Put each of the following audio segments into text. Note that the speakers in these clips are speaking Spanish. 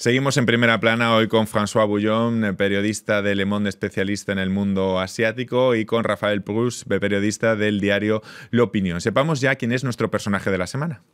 Seguimos en Primera Plana hoy con François Bouillon, periodista de Le Monde, especialista en el mundo asiático, y con Rafael Proust, periodista del diario L'Opinion. Sepamos ya quién es nuestro personaje de la semana.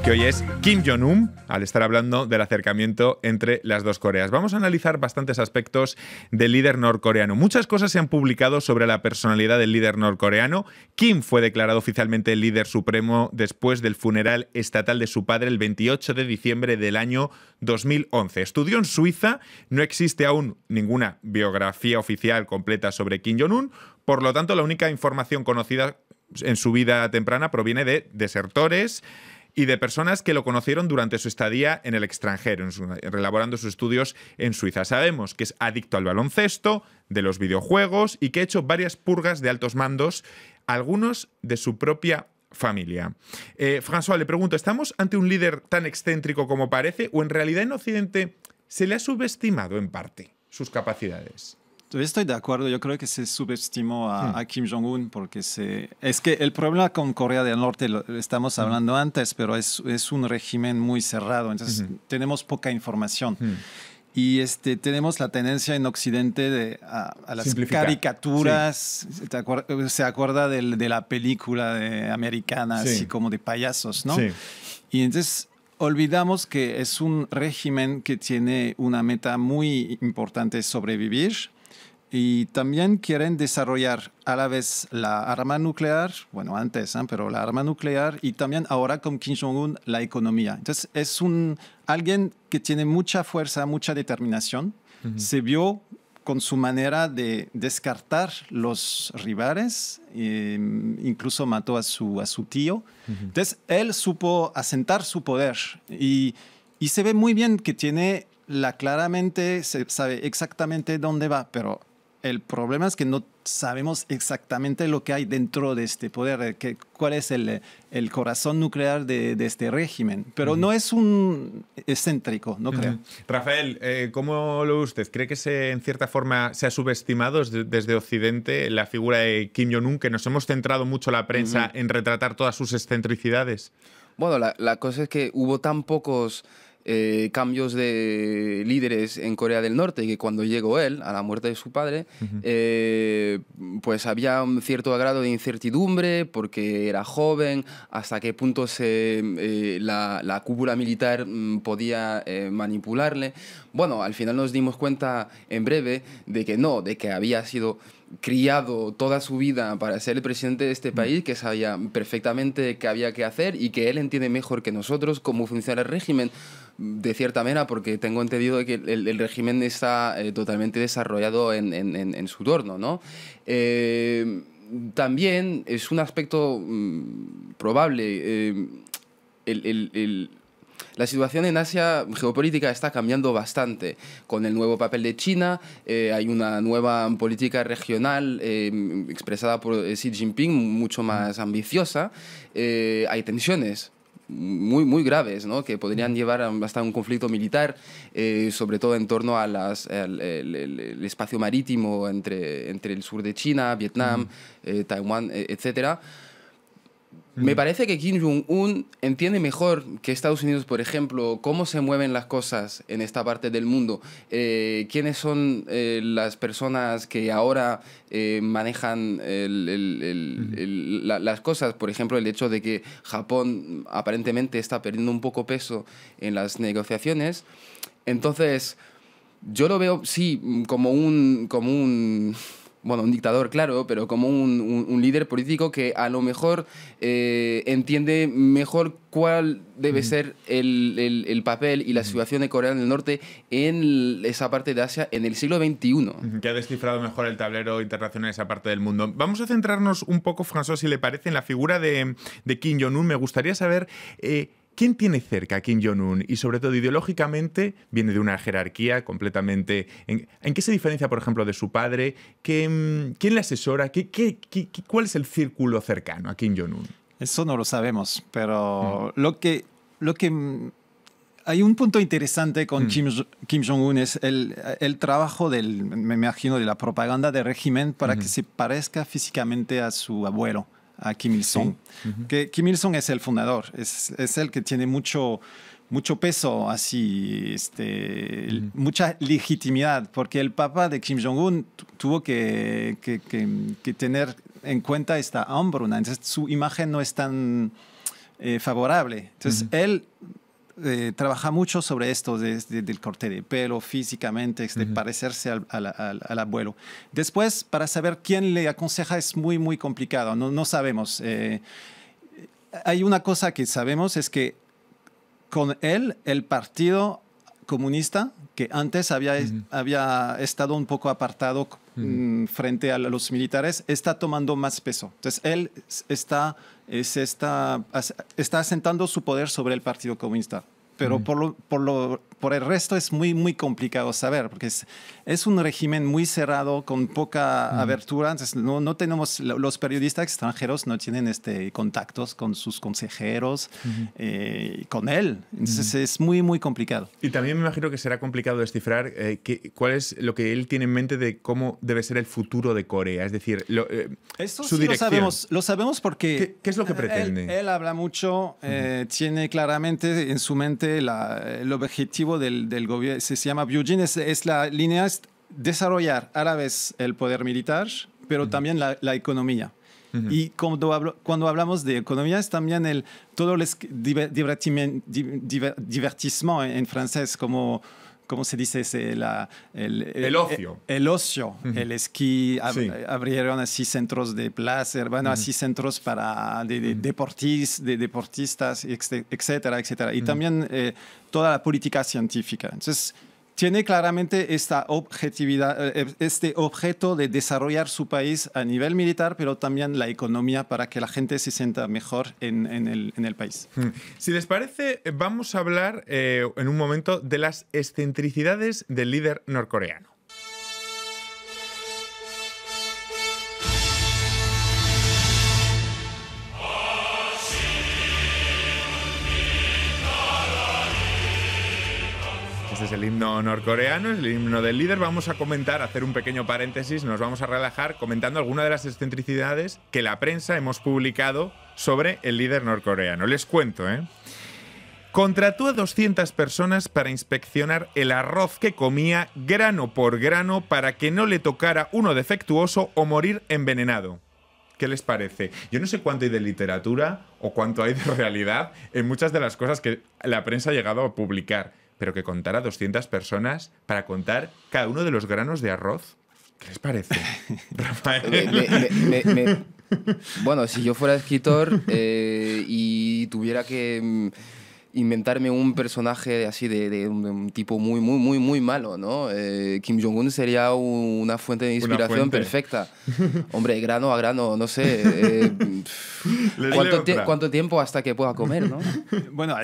Que hoy es Kim Jong-un, al estar hablando del acercamiento entre las dos Coreas. Vamos a analizar bastantes aspectos del líder norcoreano. Muchas cosas se han publicado sobre la personalidad del líder norcoreano. Kim fue declarado oficialmente el líder supremo después del funeral estatal de su padre el 28 de diciembre del año 2011. Estudió en Suiza, no existe aún ninguna biografía oficial completa sobre Kim Jong-un, por lo tanto la única información conocida en su vida temprana proviene de desertores y de personas que lo conocieron durante su estadía en el extranjero, elaborando sus estudios en Suiza. Sabemos que es adicto al baloncesto, de los videojuegos y que ha hecho varias purgas de altos mandos, algunos de su propia familia. François, le pregunto, ¿estamos ante un líder tan excéntrico como parece o en realidad en Occidente se le ha subestimado en parte sus capacidades? Estoy de acuerdo, yo creo que se subestimó a Kim Jong-un porque es que el problema con Corea del Norte, lo estamos hablando antes, pero es un régimen muy cerrado, entonces tenemos poca información. Y tenemos la tendencia en Occidente a las caricaturas. Sí. Se acuerda de la película americana, así como de payasos, ¿no? Sí. Y entonces olvidamos que es un régimen que tiene una meta muy importante, sobrevivir. Y también quieren desarrollar a la vez la arma nuclear, bueno, antes, pero la arma nuclear, y también ahora con Kim Jong-un la economía. Entonces es alguien que tiene mucha fuerza, mucha determinación. Se vio con su manera de descartar los rivales, incluso mató a su tío. Entonces él supo asentar su poder y se ve muy bien que claramente se sabe exactamente dónde va, pero el problema es que no sabemos exactamente lo que hay dentro de este poder, cuál es el corazón nuclear de este régimen. Pero no es un excéntrico, no creo. Rafael, ¿cómo lo ve usted? ¿Cree que en cierta forma se ha subestimado desde Occidente la figura de Kim Jong-un, que nos hemos centrado mucho la prensa en retratar todas sus excentricidades? Bueno, la cosa es que hubo tan pocos cambios de líderes en Corea del Norte que cuando llegó él, a la muerte de su padre, pues había un cierto grado de incertidumbre porque era joven, hasta qué punto la cúpula militar podía manipularle. Bueno, al final nos dimos cuenta en breve de que había sido criado toda su vida para ser el presidente de este país, que sabía perfectamente qué había que hacer y que él entiende mejor que nosotros cómo funciona el régimen, de cierta manera, porque tengo entendido que el régimen está totalmente desarrollado en su torno, ¿no? También es un aspecto probable. La situación en Asia geopolítica está cambiando bastante con el nuevo papel de China. Hay una nueva política regional expresada por Xi Jinping, mucho más ambiciosa. Hay tensiones muy, muy graves, ¿no?, que podrían llevar hasta un conflicto militar, sobre todo en torno a el espacio marítimo entre el sur de China, Vietnam, Taiwán, etcétera. Me parece que Kim Jong-un entiende mejor que Estados Unidos, por ejemplo, cómo se mueven las cosas en esta parte del mundo, quiénes son las personas que ahora manejan las cosas. Por ejemplo, el hecho de que Japón aparentemente está perdiendo un poco peso en las negociaciones. Entonces, yo lo veo, sí, como un dictador, claro, pero como un líder político que a lo mejor entiende mejor cuál debe ser el papel y la situación de Corea del Norte en esa parte de Asia en el siglo XXI. Que ha descifrado mejor el tablero internacional en esa parte del mundo. Vamos a centrarnos un poco, François, si le parece, en la figura de Kim Jong-un. Me gustaría saber ¿quién tiene cerca a Kim Jong-un? Y sobre todo, ideológicamente, viene de una jerarquía completamente... ¿En qué se diferencia, por ejemplo, de su padre? ¿Quién le asesora? ¿Cuál es el círculo cercano a Kim Jong-un? Eso no lo sabemos, pero hay un punto interesante con Kim Jong-un, es el trabajo me imagino, de la propaganda del régimen para que se parezca físicamente a su abuelo, a Kim Il-sung. Que Kim Il-sung es el fundador, es el que tiene mucho peso, así, mucha legitimidad, porque el papá de Kim Jong-un tuvo que tener en cuenta esta hambruna, entonces su imagen no es tan favorable. Entonces él trabaja mucho sobre esto del corte de pelo, físicamente, parecerse al abuelo. Después, para saber quién le aconseja es muy, muy complicado, no sabemos. Hay una cosa que sabemos, es que con él, el Partido Comunista, que antes había estado un poco apartado frente a los militares, está tomando más peso. Entonces, él está asentando su poder sobre el Partido Comunista. Pero por el resto es muy, muy complicado saber, porque es un régimen muy cerrado, con poca abertura. Entonces, no tenemos, los periodistas extranjeros no tienen contactos con sus consejeros, con él. Entonces, es muy, muy complicado. Y también me imagino que será complicado descifrar cuál es lo que él tiene en mente de cómo debe ser el futuro de Corea. Es decir, Esto su sí dirección. lo sabemos porque... ¿Qué es lo que pretende? Él habla mucho, tiene claramente en su mente el objetivo del gobierno, se llama Byujin, es la línea, es desarrollar a la vez el poder militar, pero también la economía. Y cuando hablamos de economía, es también todo el divertissement en francés, como... ¿Cómo se dice? El ocio. El ocio, el esquí. Abrieron así centros de placer, así centros para deportistas, etcétera, etcétera. Y también toda la política científica. Entonces, tiene claramente esta objetividad, este objeto de desarrollar su país a nivel militar, pero también la economía para que la gente se sienta mejor en el país. Si les parece, vamos a hablar en un momento de las excentricidades del líder norcoreano. Este es el himno norcoreano, es el himno del líder. Vamos a comentar, hacer un pequeño paréntesis, nos vamos a relajar comentando algunas de las excentricidades que la prensa hemos publicado sobre el líder norcoreano. Les cuento, Contrató a 200 personas para inspeccionar el arroz que comía grano por grano para que no le tocara uno defectuoso o morir envenenado. ¿Qué les parece? Yo no sé cuánto hay de literatura o cuánto hay de realidad en muchas de las cosas que la prensa ha llegado a publicar, pero que contara 200 personas para contar cada uno de los granos de arroz. ¿Qué les parece, Rafael? Bueno, si yo fuera escritor y tuviera que inventarme un personaje así de un tipo muy, muy, muy, muy malo, ¿no? Kim Jong-un sería una fuente de inspiración perfecta. Hombre, grano a grano, no sé. ¿Cuánto tiempo hasta que pueda comer, no? Bueno,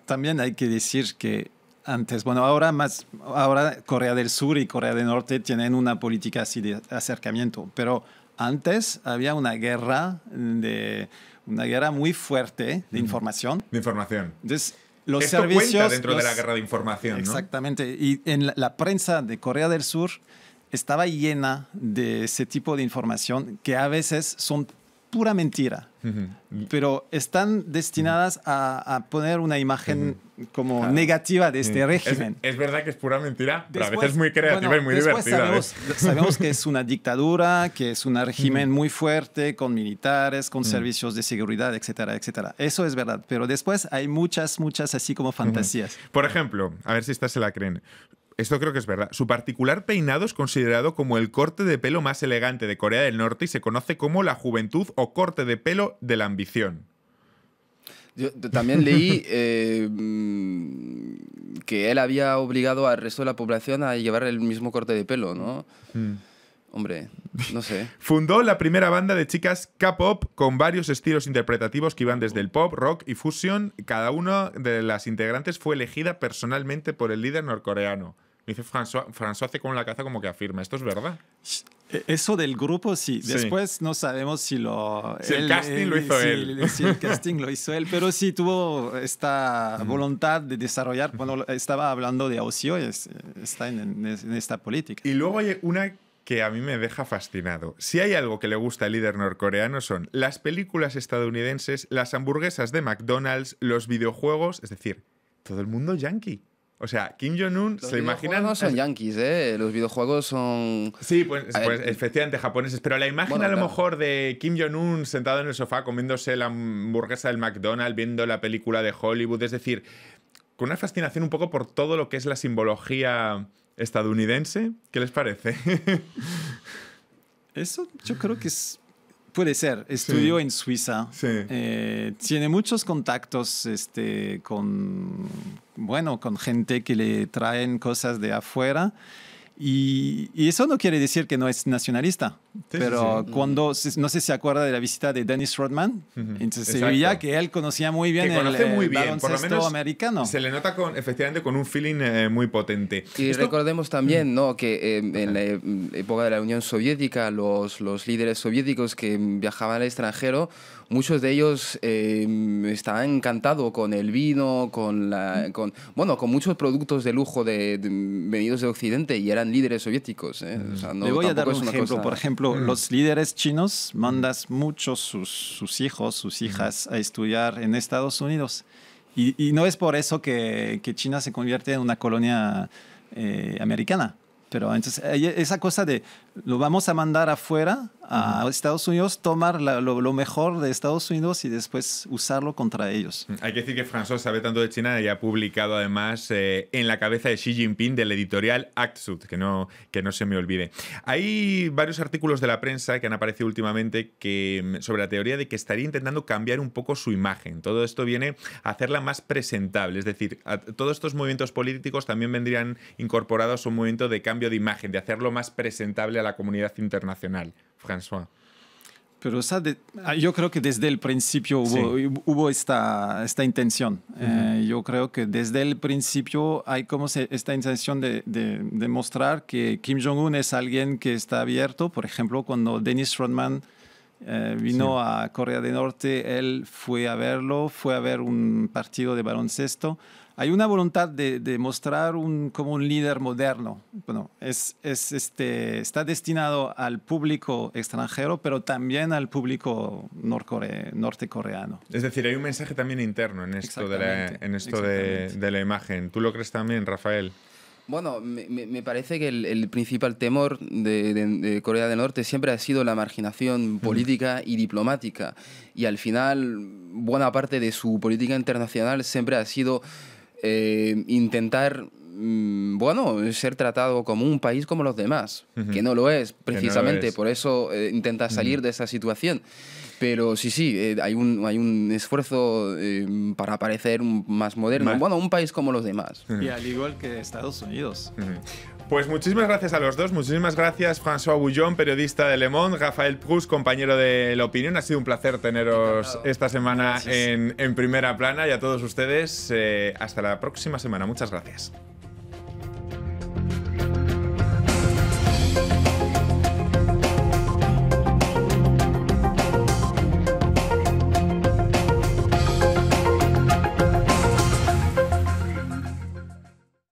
también hay que decir que antes, ahora Corea del Sur y Corea del Norte tienen una política así de acercamiento, pero antes había una guerra muy fuerte de información. De información. Entonces, Esto cuenta dentro de la guerra de información, ¿no? Exactamente. Y en la prensa de Corea del Sur estaba llena de ese tipo de información que a veces son pura mentira, pero están destinadas a poner una imagen como negativa de este régimen. Es verdad que es pura mentira, pero a veces muy creativa y muy divertida. Sabemos que es una dictadura, que es un régimen muy fuerte, con militares, con servicios de seguridad, etcétera, etcétera. Eso es verdad, pero después hay muchas así como fantasías. Por ejemplo, a ver si esta se la creen. Esto creo que es verdad. Su particular peinado es considerado como el corte de pelo más elegante de Corea del Norte y se conoce como la juventud o corte de pelo de la ambición. Yo también leí que él había obligado al resto de la población a llevar el mismo corte de pelo, ¿no? Hombre, no sé. Fundó la primera banda de chicas K-pop con varios estilos interpretativos que iban desde el pop, rock y fusion. Cada una de las integrantes fue elegida personalmente por el líder norcoreano. Dice François hace con la caza como que afirma. ¿Esto es verdad? Eso del grupo, sí. Después no sabemos si el casting lo hizo él. Si el casting lo hizo él, pero sí tuvo esta voluntad de desarrollar. Cuando estaba hablando de ocio, está en esta política. Y luego hay una que a mí me deja fascinado. Si hay algo que le gusta al líder norcoreano son las películas estadounidenses, las hamburguesas de McDonald's, los videojuegos, es decir, todo el mundo yankee. O sea, Kim Jong-un se imagina... Los videojuegos no son yanquis, ¿eh? Los videojuegos son... Sí, pues efectivamente japoneses, pero la imagen a lo mejor de Kim Jong-un sentado en el sofá comiéndose la hamburguesa del McDonald's, viendo la película de Hollywood, es decir, con una fascinación un poco por todo lo que es la simbología estadounidense. ¿Qué les parece? Eso yo creo que puede ser. Estudió en Suiza. Sí. Tiene muchos contactos con gente que le traen cosas de afuera. Y eso no quiere decir que no es nacionalista. Pero cuando, no sé si se acuerda de la visita de Dennis Rodman, entonces se veía que él conocía muy bien el baloncesto por lo menos americano. Se le nota efectivamente con un feeling muy potente. Y recordemos también, ¿no?, que en la época de la Unión Soviética, los líderes soviéticos que viajaban al extranjero, muchos de ellos estaban encantados con el vino, con muchos productos de lujo venidos de Occidente, y eran líderes soviéticos. O sea, Le voy a dar un ejemplo. Por ejemplo, los líderes chinos mandan muchos sus hijos, sus hijas a estudiar en Estados Unidos. Y no es por eso que China se convierte en una colonia americana. Pero entonces esa cosa de lo vamos a mandar afuera a Estados Unidos, tomar lo mejor de Estados Unidos y después usarlo contra ellos. Hay que decir que François sabe tanto de China y ha publicado además en la cabeza de Xi Jinping del editorial Act-Sud, que no se me olvide. Hay varios artículos de la prensa que han aparecido últimamente sobre la teoría de que estaría intentando cambiar un poco su imagen. Todo esto viene a hacerla más presentable, es decir, todos estos movimientos políticos también vendrían incorporados a un movimiento de cambio de imagen, de hacerlo más presentable a la comunidad internacional. François. Pero yo creo que desde el principio hubo esta intención. Yo creo que desde el principio hay como esta intención de mostrar que Kim Jong-un es alguien que está abierto. Por ejemplo, cuando Dennis Rodman vino a Corea del Norte, él fue a verlo, fue a ver un partido de baloncesto. Hay una voluntad de mostrar como un líder moderno. Bueno, está destinado al público extranjero, pero también al público nortecoreano. Es decir, hay un mensaje también interno en esto de la imagen. ¿Tú lo crees también, Rafael? Bueno, me parece que el principal temor de Corea del Norte siempre ha sido la marginación política y diplomática. Y al final, buena parte de su política internacional siempre ha sido intentar ser tratado como un país como los demás, que no lo es, precisamente. Por eso intenta salir de esa situación. Pero sí, hay un esfuerzo para parecer más moderno. Un país como los demás. Y al igual que Estados Unidos. Pues muchísimas gracias a los dos. Muchísimas gracias, François Bouillon, periodista de Le Monde, Rafael Proust, compañero de La Opinión. Ha sido un placer teneros esta semana en Primera Plana, y a todos ustedes hasta la próxima semana. Muchas gracias.